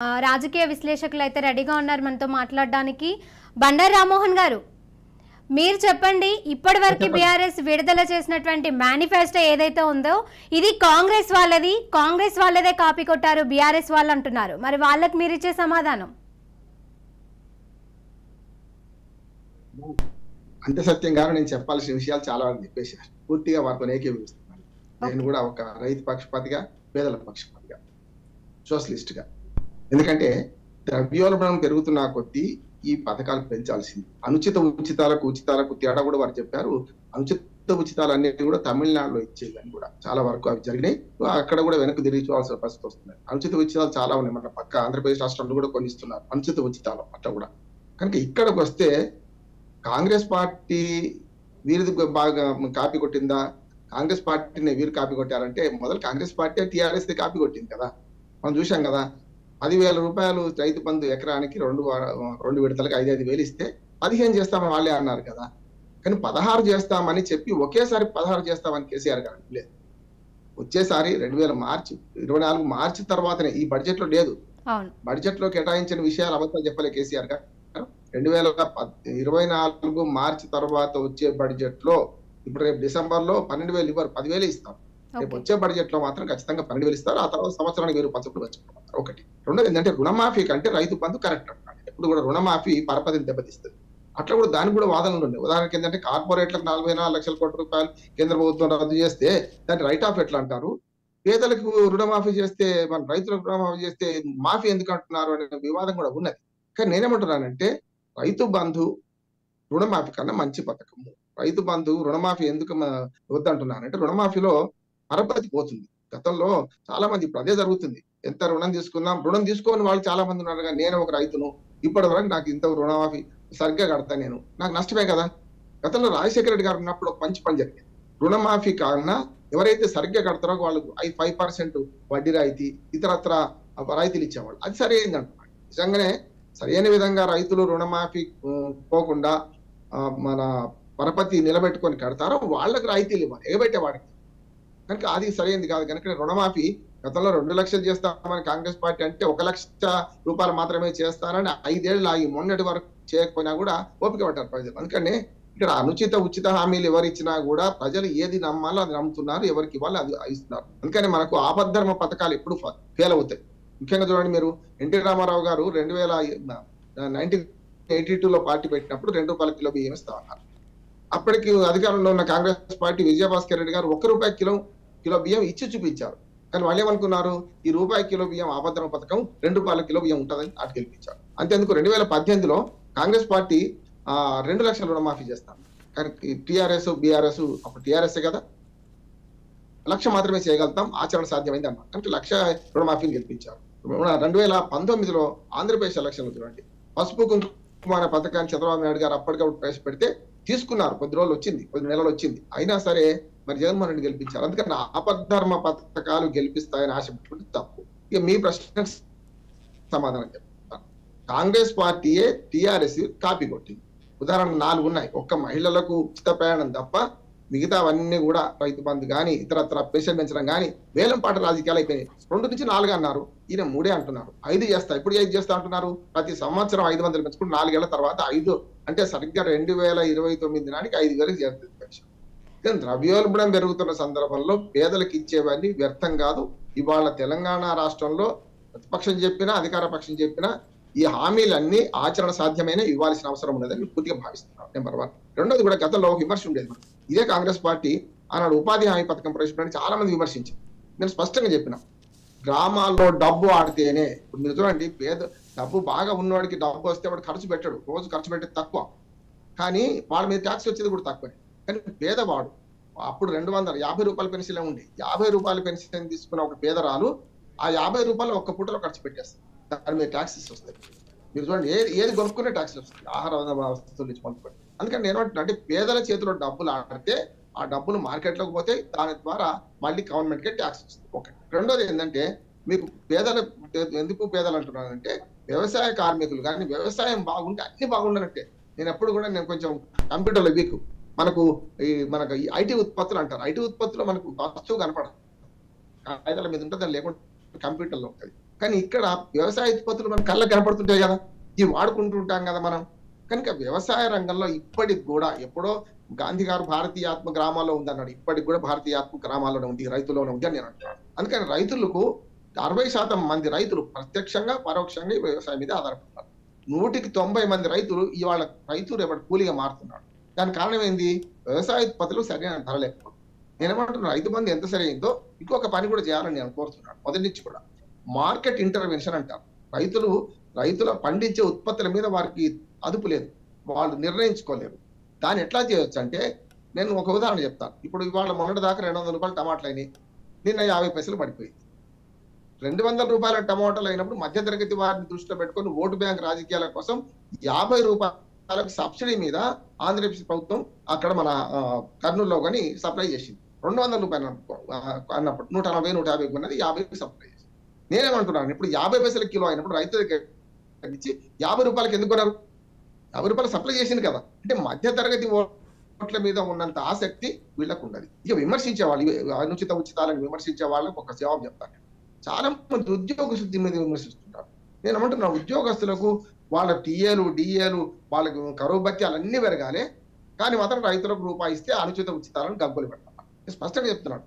రాజకీయ విశ్లేషకులు అయితే రెడీగా ఉన్నారు మనతో మాట్లాడడానికి. బండారు రామ్మోహన్ గారు, మీరు చెప్పండి, ఇప్పటివరకు బీఆర్ఎస్ విడుదల చేసినటువంటి మేనిఫెస్టో ఏదైతే ఉందో ఇది కాంగ్రెస్ వాళ్ళది, కాంగ్రెస్ వాళ్ళదే కాపీ కొట్టారు బీఆర్ఎస్ వాళ్ళు అంటున్నారు. మరి వాళ్ళకి మీరు ఇచ్చే సమాధానం? అంతే సత్యం గారు, నేను చెప్పాల్సిన విషయాలు చాలా వరకు చెప్పేశారు. పూర్తిగా వారితో ఏకీభవిస్తున్నాను. నేను కూడా ఒక రైతు పక్షపాతిగా, పేదల పక్షపాతిగా, సోషలిస్ట్ గా. ఎందుకంటే ద్రవ్యోల్బణం పెరుగుతున్న కొద్దీ ఈ పథకాలు పెంచాల్సింది. అనుచిత ఉచితాలకు తేడా కూడా వారు చెప్పారు. అనుచిత ఉచితాలన్నిటి కూడా తమిళనాడులో ఇచ్చేదని కూడా చాలా వరకు అవి జరిగినాయి. అక్కడ కూడా వెనక్కి తిరిగి చూడాల్సిన పరిస్థితి వస్తుంది. అనుచిత ఉచితాలు చాలా ఉన్నాయి. మన పక్క ఆంధ్రప్రదేశ్ రాష్ట్రంలో కూడా కొన్ని ఇస్తున్నారు అనుచిత ఉచితాలు అట్లా కూడా. కనుక ఇక్కడికి వస్తే కాంగ్రెస్ పార్టీ వీరిది బాగా కాపీ కొట్టిందా, కాంగ్రెస్ పార్టీని వీరు కాపీ కొట్టారంటే మొదలు కాంగ్రెస్ పార్టీ టీఆర్ఎస్ కాపీ కొట్టింది కదా. మనం చూసాం కదా, 10,000 రూపాయలు రైతు బంధు ఎకరానికి రెండు విడతలకు 5,000 ఇస్తే 15 చేస్తామని వాళ్ళే అన్నారు కదా. కానీ 16 చేస్తామని చెప్పి ఒకేసారి 16 చేస్తామని కేసీఆర్ గారు లేదు. వచ్చేసారి 2024 మార్చి తర్వాతనే, ఈ బడ్జెట్ లో లేదు. బడ్జెట్ లో కేటాయించిన విషయాలు అబద్ధాలు చెప్పలే కేసీఆర్ గారు. 2024 మార్చి తర్వాత వచ్చే బడ్జెట్ లో, ఇప్పుడు రేపు డిసెంబర్ లో 12,000 ఇవ్వరు, 10,000 ఇస్తారు. రేపు వచ్చే బడ్జెట్ లో మాత్రం ఖచ్చితంగా 12,000 ఇస్తారు. ఆ తర్వాత సంవత్సరానికి 1000 పంచుకుంటూ వచ్చుకుంటారు. ఒకటి. రెండోది ఏంటంటే రుణమాఫీ కంటే రైతు బంధు కరెక్ట్ అంటారు. ఎప్పుడు కూడా రుణమాఫీ పరపతిని దెబ్బతీస్తుంది. అట్లా కూడా దానికి కూడా వాదనలు ఉన్నాయి. ఉదాహరణకి ఏంటంటే కార్పొరేట్లకు 44 లక్షల కోట్ల రూపాయలు కేంద్ర ప్రభుత్వం రద్దు చేస్తే దాన్ని రైట్ ఆఫ్ ఎట్లా అంటారు, పేదలకు రుణమాఫీ చేస్తే, మన రైతులకు రుణమాఫీ చేస్తే మాఫీ ఎందుకు అంటున్నారు అనే వివాదం కూడా ఉన్నది. కానీ నేనేమంటున్నానంటే రైతు బంధు రుణమాఫీ కన్నా మంచి పథకము. రైతు బంధు రుణమాఫీ ఎందుకు వద్దంటున్నానంటే రుణమాఫీలో పరపతి పోతుంది. గతంలో చాలా మంది ఇప్పుడు అదే జరుగుతుంది. ఎంత రుణం తీసుకుందాం, రుణం తీసుకోని వాళ్ళు చాలా మంది ఉన్నారు. కానీ నేను ఒక రైతును, ఇప్పటి వరకు నాకు ఇంత రుణమాఫీ సరిగ్గా కడతా, నాకు నష్టమే కదా. గతంలో రాజశేఖర రెడ్డి గారు ఉన్నప్పుడు ఒక మంచి పని జరిగింది. రుణమాఫీ కన్నా ఎవరైతే సరిగ్గా కడతారో వాళ్ళకు 5% వడ్డీ రాయితీ, ఇతరత్ర రాయితీలు ఇచ్చేవాళ్ళు. అది సరైనది అంటున్నాడు. నిజంగానే సరైన విధంగా రైతులు రుణమాఫీ పోకుండా మన పరపతి నిలబెట్టుకొని కడతారో వాళ్ళకి రాయితీలు ఇవ్వాలి, ఎగబెట్టే వాడికి. కనుక అది సరైనది కాదు. కనుక రుణమాఫీ గతంలో 2 లక్షలు చేస్తామని కాంగ్రెస్ పార్టీ అంటే 1 లక్ష రూపాయలు మాత్రమే చేస్తారని 5 ఏళ్ళు ఆగి మొన్నటి వరకు చేయకపోయినా కూడా ఓపిక పట్టారు ప్రజలు. అందుకని ఇక్కడ ఉచిత హామీలు ఎవరు ఇచ్చినా కూడా ప్రజలు ఏది నమ్మాలో అది నమ్ముతున్నారు, ఎవరికి ఇవ్వాలి అది ఇస్తున్నారు. అందుకని మనకు ఆపద్ధర్మ పథకాలు ఎప్పుడు ఫెయిల్ అవుతాయి. ముఖ్యంగా చూడండి, మీరు ఎన్టీ రామారావు గారు 1982లో పార్టీ పెట్టినప్పుడు ₹2 కిలో బియ్యం ఇస్తా ఉన్నారు. అప్పటికి అధికారంలో ఉన్న కాంగ్రెస్ పార్టీ విజయభాస్కర్ రెడ్డి గారు ₹1 కిలో బియ్యం ఇచ్చి చూపించారు. కానీ వాళ్ళు ఏమనుకున్నారు, ఈ ₹1 కిలో బియ్యం ఆపద్ధర్మ పథకం ₹2 కిలో బియ్యం ఉంటుందని అటు గెలిపించారు. అంతేందుకు 2018లో కాంగ్రెస్ పార్టీ 2 లక్షల రుణమాఫీ చేస్తాను. కానీ టీఆర్ఎస్ బీఆర్ఎస్, అప్పుడు టీఆర్ఎస్ కదా, 1 లక్ష మాత్రమే చేయగలుగుతాం, ఆచరణ సాధ్యమైంది అన్నారు. అంటే 1 లక్ష రుణమాఫీని గెలిపించారు. 2019లో ఆంధ్రప్రదేశ్ ఎలక్షన్లు చూడండి, పసుపు కుంకుమ అనే పథకాన్ని చంద్రబాబు నాయుడు గారు అప్పటికప్పుడు ప్రవేశపెడితే తీసుకున్నారు. కొద్ది రోజులు వచ్చింది, కొద్ది నెలలు వచ్చింది. అయినా సరే మరి జగన్మోహన్ రెడ్డి గెలిపించారు. అందుకని ఆపద్ధర్మ పథకాలు గెలిపిస్తాయని ఆశ పెట్టుకుంటే తప్పు. ఇక మీ ప్రశ్నకు సమాధానం చెప్తాను. కాంగ్రెస్ పార్టీయే టీఆర్ఎస్ కాపీ కొట్టింది. ఉదాహరణ 4 ఉన్నాయి. ఒక్క మహిళలకు ఉచిత ప్రయాణం తప్ప మిగతావన్నీ కూడా రైతు బంధు కానీ ఇతరత్ర పెన్షన్ పెంచడం కానీ వేలం పాట రాజకీయాలు అయిపోయినాయి. 2 నుంచి 4 అన్నారు, ఈయన 3 అంటున్నారు. 5 చేస్తా, ఇప్పుడు 5 చేస్తా అంటున్నారు. ప్రతి సంవత్సరం 500 పెంచుకుంటూ 4 ఏళ్ల తర్వాత 5 అంటే సరిగ్గా 2029 నాటికి 5,000 చేరుతుంది పెన్షన్. కానీ ద్రవ్యోల్బణం పెరుగుతున్న సందర్భంలో పేదలకు ఇచ్చేవన్నీ వ్యర్థం కాదు. ఇవాళ తెలంగాణ రాష్ట్రంలో ప్రతిపక్షం చెప్పినా అధికార పక్షం చెప్పినా ఈ హామీలన్నీ ఆచరణ సాధ్యమైన ఇవ్వాల్సిన అవసరం ఉన్నదని పూర్తిగా భావిస్తున్నాం. నెంబర్ 1. రెండోది కూడా గతంలో విమర్శ ఉండేది. ఇదే కాంగ్రెస్ పార్టీ ఆనాడు ఉపాధి హామీ పథకం ప్రవేశపెట్టి చాలా మంది విమర్శించారు. నేను స్పష్టంగా చెప్పిన, గ్రామాల్లో డబ్బు ఆడితేనే, ఇప్పుడు మీరు చూడండి, డబ్బు బాగా ఉన్నవాడికి డబ్బు వస్తే వాడు ఖర్చు పెట్టాడు, రోజు ఖర్చు పెట్టేది తక్కువ, కానీ వాళ్ళ మీద ట్యాక్స్ వచ్చేది కూడా తక్కువే. కానీ పేదవాడు అప్పుడు ₹250 పెన్షన్ ఉండి ₹50 పెన్షన్ తీసుకున్న ఒక పేదరాలు ఆ ₹50 ఒక్క పూటలో ఖర్చు పెట్టేస్తారు. దాని మీద ట్యాక్సెస్ వస్తాయి. మీరు చూడండి, ఏది కొనుక్కునే ట్యాక్సెస్ వస్తాయి, ఆహార వస్తువుల నుంచి కొనుక్కోండి. అందుకని నేను అంటే పేదల చేతిలో డబ్బులు ఆడితే ఆ డబ్బులు మార్కెట్లోకి పోతే దాని ద్వారా మళ్ళీ గవర్నమెంట్కే ట్యాక్స్ వస్తుంది. ఒకటి. రెండోది ఏంటంటే, మీకు ఎందుకు పేదలు అంటున్నానంటే వ్యవసాయ కార్మికులు కానీ వ్యవసాయం బాగుంటే అన్ని బాగుండాలంటే, నేను కొంచెం కంప్యూటర్లో వీక్, మనకు ఐటీ ఉత్పత్తులు అంటారు. ఐటీ ఉత్పత్తులో మనకు వస్తువు కనపడదు, కాగితాల మీద ఉంటుంది, లేకుంటే కంప్యూటర్లో ఉంటుంది. కానీ ఇక్కడ వ్యవసాయ ఉత్పత్తులు మన కళ్ళకు కనపడుతుంటాయి కదా, ఇవి వాడుకుంటుంటాం కదా మనం. కనుక వ్యవసాయ రంగంలో ఇప్పటికి కూడా ఎప్పుడో గాంధీ గారు భారతీయాత్మ గ్రామాల్లో ఉందన్నాడు, ఇప్పటికి కూడా భారతీయాత్మ గ్రామాల్లోనే ఉంది, రైతుల్లోనే ఉంది అని నేను అంటున్నాను. అందుకని రైతులకు 60% మంది రైతులు ప్రత్యక్షంగా పరోక్షంగా ఈ వ్యవసాయం మీద ఆధారపడతారు. 100కి 90 మంది రైతులు ఇవాళ రైతు రేపటి కూలీగా మారుతున్నాడు. దానికి కారణం ఏంది? వ్యవసాయ ఉత్పత్తులు సరైన ధర లేకపోవడం. నేనేమంటున్నా, రైతు బంధు ఎంత సరైందో ఇంకొక పని కూడా చేయాలని నేను కోరుతున్నాను. మొదటి నుంచి కూడా మార్కెట్ ఇంటర్వెన్షన్ అంటారు. రైతుల పండించే ఉత్పత్తుల మీద వారికి అదుపు లేదు, వాళ్ళు నిర్ణయించుకోలేరు. దాన్ని ఎట్లా చేయొచ్చు అంటే, నేను ఒక ఉదాహరణ చెప్తాను. ఇప్పుడు ఇవాళ మొన్నటి దాకా 200 రూపాయలు టమాటాలు అయినాయి, నిన్న 50 పైసలు పడిపోయింది. 200 రూపాయల టమాటాలు అయినప్పుడు మధ్యతరగతి వారిని దృష్టిలో పెట్టుకొని ఓటు బ్యాంక్ రాజకీయాల కోసం 50 రూపాయలకు సబ్సిడీ మీద ఆంధ్రప్రదేశ్ ప్రభుత్వం అక్కడ మన కర్నూలులో కానీ సప్లై చేసింది. 200 రూపాయలు అన్నప్పుడు 140, 150 ఉన్నది 50కి సప్లై చేసింది. నేనేమంటున్నాను, ఇప్పుడు 50 పైసల కిలో అయినప్పుడు రైతు దగ్గర ఇచ్చి 50 రూపాయలకి ఎందుకు కొన్నారు? 50 రూపాయలు సప్లై చేసింది కదా. అంటే మధ్యతరగతి ఓట్ల మీద ఉన్నంత ఆసక్తి వీళ్ళకు ఉన్నది. ఇక విమర్శించే వాళ్ళు, అనుచిత ఉచితాలను విమర్శించే వాళ్ళకు ఒక జవాబు చెప్తాను. చాలా మంది ఉద్యోగస్తుల మీద విమర్శిస్తుంటారు. నేను ఏమంటున్నా, ఉద్యోగస్తులకు వాళ్ళ టీఏలు డిఏలు వాళ్ళకు కరువు భత్యాలు అన్ని పెరగాలి, కానీ మాత్రం రైతులకు రూపాయి ఇస్తే అనుచిత ఉచితాలను గబ్బులు పెడతాను. స్పష్టంగా చెప్తున్నాను.